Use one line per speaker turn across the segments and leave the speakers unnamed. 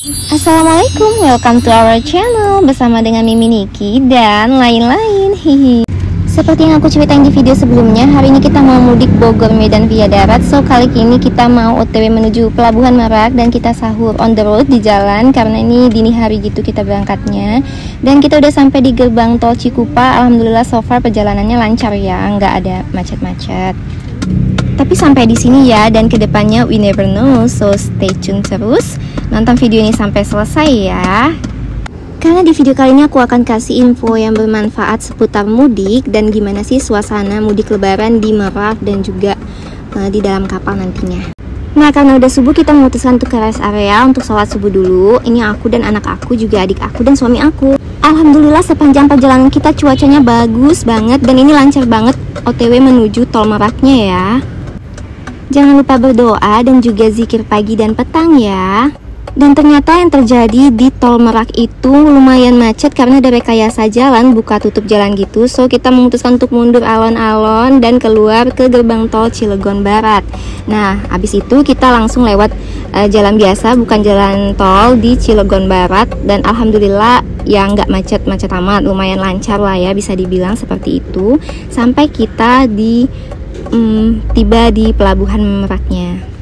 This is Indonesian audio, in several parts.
Assalamualaikum, welcome to our channel bersama dengan Mimi Niki dan lain-lain. Hihi. Seperti yang aku ceritain di video sebelumnya, hari ini kita mau mudik Bogor Medan via darat. So kali ini kita mau OTW menuju Pelabuhan Merak dan kita sahur on the road di jalan karena ini dini hari gitu kita berangkatnya. Dan kita udah sampai di gerbang tol Cikupa. Alhamdulillah so far perjalanannya lancar ya, nggak ada macet-macet. Tapi sampai di sini ya, dan kedepannya we never know, so stay tune terus. Nonton video ini sampai selesai ya. Karena di video kali ini aku akan kasih info yang bermanfaat seputar mudik dan gimana sih suasana mudik lebaran di Merak dan juga di dalam kapal nantinya. Nah, karena udah subuh kita memutuskan untuk ke rest area untuk sholat subuh dulu. Ini aku dan anak aku, juga adik aku dan suami aku. Alhamdulillah sepanjang perjalanan kita cuacanya bagus banget dan ini lancar banget OTW menuju tol Meraknya ya. Jangan lupa berdoa dan juga zikir pagi dan petang ya. Dan ternyata yang terjadi di tol Merak itu lumayan macet karena ada rekayasa jalan, buka tutup jalan gitu. So kita memutuskan untuk mundur alon-alon dan keluar ke gerbang tol Cilegon Barat. Nah habis itu kita langsung lewat jalan biasa, bukan jalan tol di Cilegon Barat. Dan alhamdulillah ya nggak macet-macet amat, lumayan lancar lah ya, bisa dibilang seperti itu. Sampai kita tiba di Pelabuhan Meraknya.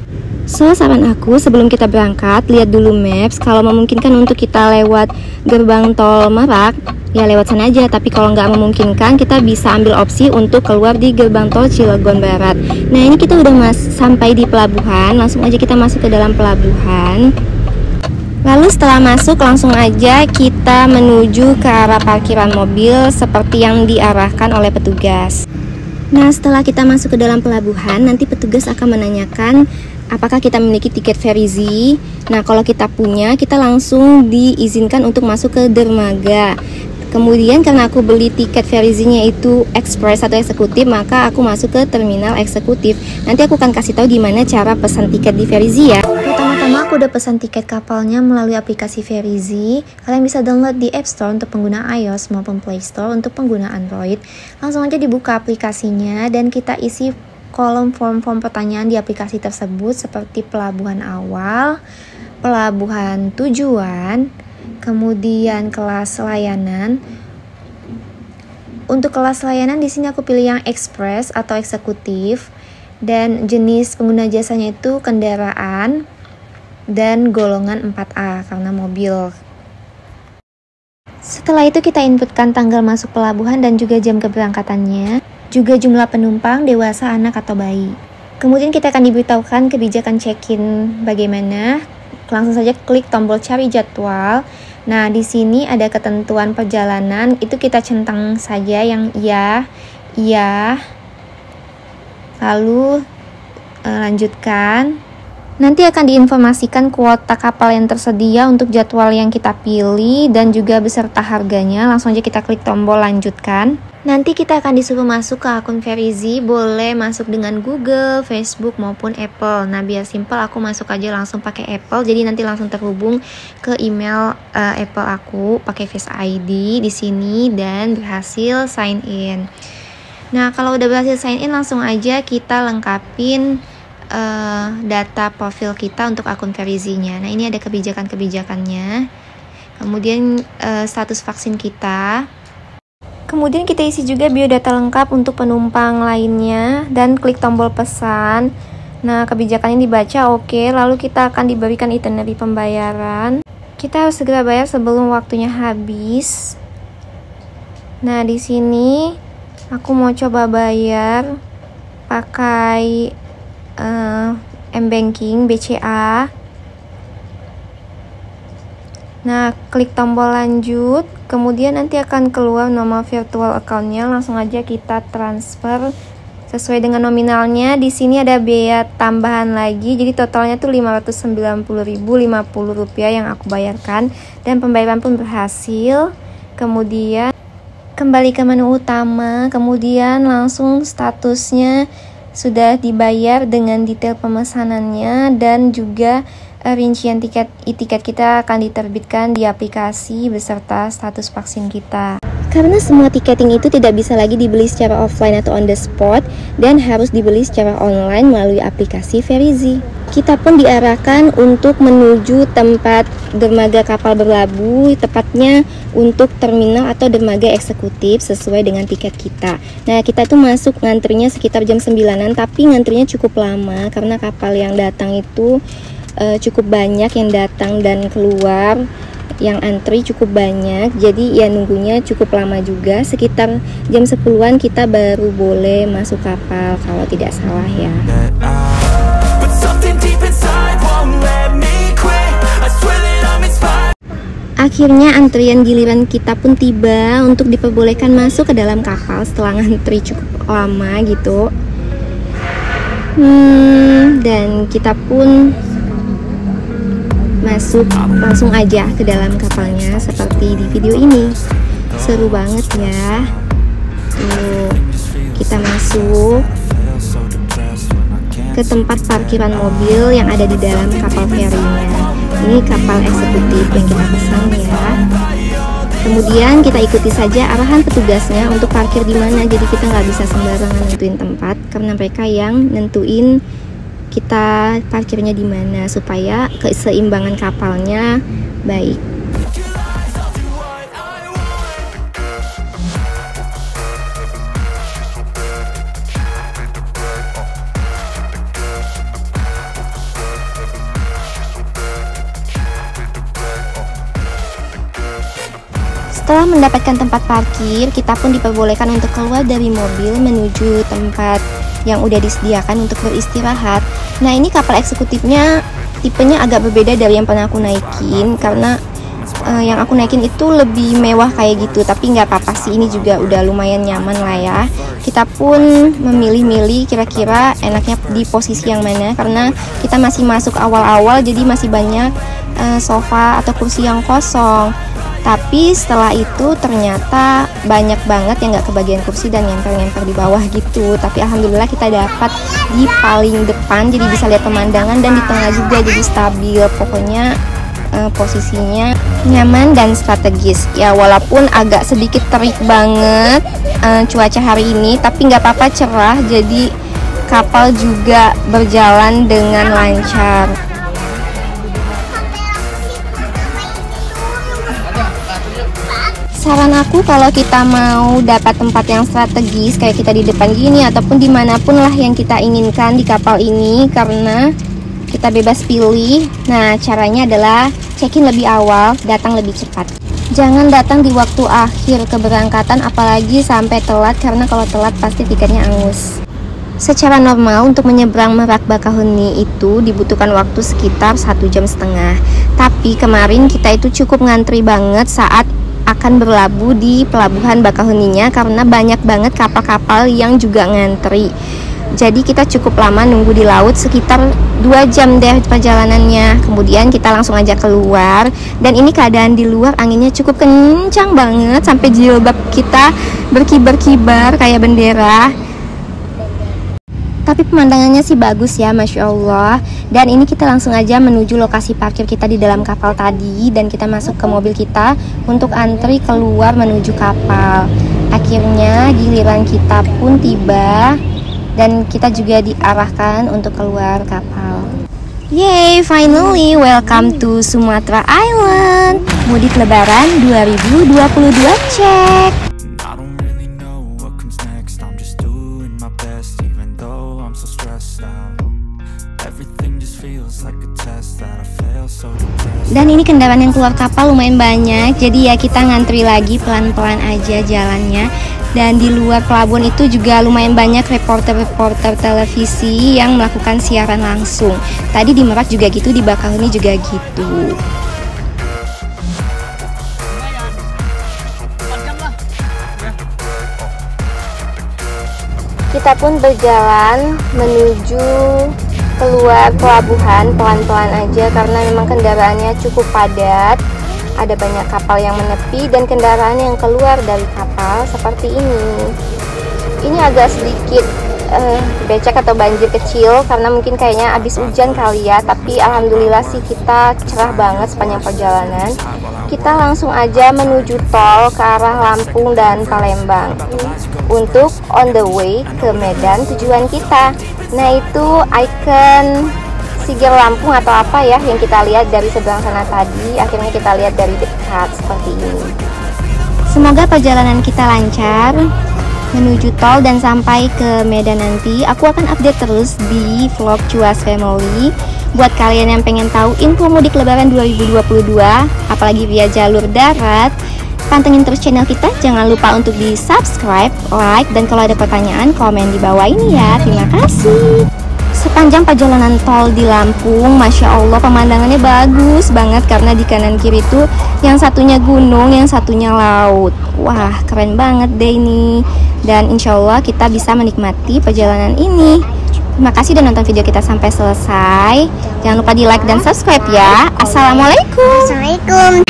So saran aku sebelum kita berangkat lihat dulu maps, kalau memungkinkan untuk kita lewat gerbang tol Merak ya lewat sana aja, tapi kalau nggak memungkinkan kita bisa ambil opsi untuk keluar di gerbang tol Cilegon Barat. Nah ini kita udah sampai di pelabuhan, langsung aja kita masuk ke dalam pelabuhan. Lalu setelah masuk langsung aja kita menuju ke arah parkiran mobil seperti yang diarahkan oleh petugas. Nah setelah kita masuk ke dalam pelabuhan, nanti petugas akan menanyakan apakah kita memiliki tiket Ferizi. Nah kalau kita punya, kita langsung diizinkan untuk masuk ke dermaga. Kemudian karena aku beli tiket Ferizinya itu express atau eksekutif, maka aku masuk ke terminal eksekutif. Nanti aku akan kasih tahu gimana cara pesan tiket di Ferizi ya. Pertama-tama aku udah pesan tiket kapalnya melalui aplikasi Ferizi. Kalian bisa download di App Store untuk pengguna iOS maupun Play Store untuk pengguna Android. Langsung aja dibuka aplikasinya dan kita isi kolom form-form pertanyaan di aplikasi tersebut seperti pelabuhan awal, pelabuhan tujuan, kemudian kelas layanan. Untuk kelas layanan di sini aku pilih yang express atau eksekutif dan jenis pengguna jasanya itu kendaraan dan golongan 4A karena mobil. Setelah itu kita inputkan tanggal masuk pelabuhan dan juga jam keberangkatannya, juga jumlah penumpang, dewasa, anak, atau bayi. Kemudian kita akan diberitahukan kebijakan check-in bagaimana. Langsung saja klik tombol cari jadwal. Nah, di sini ada ketentuan perjalanan, itu kita centang saja yang iya. Lalu lanjutkan. Nanti akan diinformasikan kuota kapal yang tersedia untuk jadwal yang kita pilih dan juga beserta harganya. Langsung aja kita klik tombol lanjutkan. Nanti kita akan disuruh masuk ke akun Ferizi, boleh masuk dengan Google, Facebook maupun Apple. Nah biar simple aku masuk aja langsung pakai Apple, jadi nanti langsung terhubung ke email Apple aku pakai Face ID di sini dan berhasil sign in. Nah kalau udah berhasil sign in langsung aja kita lengkapin data profil kita untuk akun Ferizinya. Nah ini ada kebijakan-kebijakannya. Kemudian status vaksin kita. Kemudian kita isi juga biodata lengkap untuk penumpang lainnya dan klik tombol pesan. Nah kebijakannya dibaca oke, lalu kita akan diberikan itinerary pembayaran. Kita harus segera bayar sebelum waktunya habis. Nah di sini aku mau coba bayar pakai M-Banking BCA. Nah, klik tombol lanjut, kemudian nanti akan keluar nomor virtual account-nya. Langsung aja kita transfer sesuai dengan nominalnya. Di sini ada biaya tambahan lagi, jadi totalnya tuh Rp590.050 yang aku bayarkan dan pembayaran pun berhasil. Kemudian kembali ke menu utama, kemudian langsung statusnya sudah dibayar dengan detail pemesanannya dan juga rincian tiket kita akan diterbitkan di aplikasi beserta status vaksin kita. Karena semua tiketing itu tidak bisa lagi dibeli secara offline atau on the spot dan harus dibeli secara online melalui aplikasi Ferizi. Kita pun diarahkan untuk menuju tempat dermaga kapal berlabuh, tepatnya untuk terminal atau dermaga eksekutif sesuai dengan tiket kita. Nah, kita tuh masuk ngantrinya sekitar jam 9-an, tapi ngantrinya cukup lama karena kapal yang datang itu cukup banyak yang datang dan keluar, yang antri cukup banyak, jadi ya nunggunya cukup lama juga. Sekitar jam 10-an kita baru boleh masuk kapal kalau tidak salah ya. Akhirnya antrian giliran kita pun tiba untuk diperbolehkan masuk ke dalam kapal setelah ngantri cukup lama gitu. Dan kita pun masuk langsung aja ke dalam kapalnya seperti di video ini. Seru banget ya. Tuh, kita masuk ke tempat parkiran mobil yang ada di dalam kapal ferinya. Ini kapal eksekutif yang kita pesan ya. Kemudian kita ikuti saja arahan petugasnya untuk parkir di mana. Jadi kita nggak bisa sembarangan nentuin tempat karena mereka yang nentuin kita parkirnya di mana supaya keseimbangan kapalnya baik. Setelah mendapatkan tempat parkir, kita pun diperbolehkan untuk keluar dari mobil menuju tempat yang udah disediakan untuk beristirahat. Nah, ini kapal eksekutifnya tipenya agak berbeda dari yang pernah aku naikin, karena yang aku naikin itu lebih mewah kayak gitu. Tapi nggak apa-apa sih, ini juga udah lumayan nyaman lah ya. Kita pun memilih-milih kira-kira enaknya di posisi yang mana, karena kita masih masuk awal-awal, jadi masih banyak sofa atau kursi yang kosong. Tapi setelah itu ternyata banyak banget yang nggak kebagian kursi dan nyemper-nyemper di bawah gitu. Tapi alhamdulillah kita dapat di paling depan, jadi bisa lihat pemandangan, dan di tengah juga jadi stabil. Pokoknya posisinya nyaman dan strategis. Ya walaupun agak sedikit terik banget cuaca hari ini, tapi nggak apa-apa, cerah. Jadi kapal juga berjalan dengan lancar. Saran aku kalau kita mau dapat tempat yang strategis kayak kita di depan gini ataupun dimanapun lah yang kita inginkan di kapal ini, karena kita bebas pilih. Nah, caranya adalah check-in lebih awal, datang lebih cepat. Jangan datang di waktu akhir keberangkatan, apalagi sampai telat, karena kalau telat pasti tiketnya angus. Secara normal untuk menyeberang Merak Bakahuni itu dibutuhkan waktu sekitar 1,5 jam. Tapi kemarin kita itu cukup ngantri banget saat akan berlabuh di pelabuhan Bakahuninya, karena banyak banget kapal-kapal yang juga ngantri. Jadi kita cukup lama nunggu di laut, sekitar 2 jam deh perjalanannya. Kemudian kita langsung aja keluar, dan ini keadaan di luar anginnya cukup kencang banget sampai jilbab kita berkibar-kibar kayak bendera. Tapi pemandangannya sih bagus ya, Masya Allah. Dan ini kita langsung aja menuju lokasi parkir kita di dalam kapal tadi, dan kita masuk ke mobil kita untuk antri keluar menuju kapal. Akhirnya giliran kita pun tiba, dan kita juga diarahkan untuk keluar kapal. Yay, finally welcome to Sumatra Island. Mudik Lebaran 2022 cek. Dan ini kendaraan yang keluar kapal lumayan banyak, jadi ya kita ngantri lagi pelan-pelan aja jalannya. Dan di luar pelabuhan itu juga lumayan banyak reporter-reporter televisi yang melakukan siaran langsung. Tadi di Merak juga gitu, di Bakahuni juga gitu. Kita pun berjalan menuju keluar pelabuhan pelan-pelan aja, karena memang kendaraannya cukup padat. Ada banyak kapal yang menepi dan kendaraan yang keluar dari kapal seperti ini. Ini agak sedikit becek atau banjir kecil karena mungkin kayaknya habis hujan kali ya, tapi alhamdulillah sih kita cerah banget sepanjang perjalanan. Kita langsung aja menuju tol ke arah Lampung dan Palembang untuk on the way ke Medan tujuan kita. Nah, itu ikon Siger Lampung atau apa ya yang kita lihat dari seberang sana tadi. Akhirnya kita lihat dari dekat seperti ini. Semoga perjalanan kita lancar menuju tol dan sampai ke Medan nanti. Aku akan update terus di vlog Cuas Family. Buat kalian yang pengen tahu info mudik lebaran 2022, apalagi via jalur darat, pantengin terus channel kita. Jangan lupa untuk di subscribe, like, dan kalau ada pertanyaan komen di bawah ini ya. Terima kasih. Sepanjang perjalanan tol di Lampung, Masya Allah pemandangannya bagus banget, karena di kanan kiri itu yang satunya gunung, yang satunya laut. Wah, keren banget deh ini. Dan insya Allah kita bisa menikmati perjalanan ini. Terima kasih udah nonton video kita sampai selesai. Jangan lupa di like dan subscribe ya. Assalamualaikum.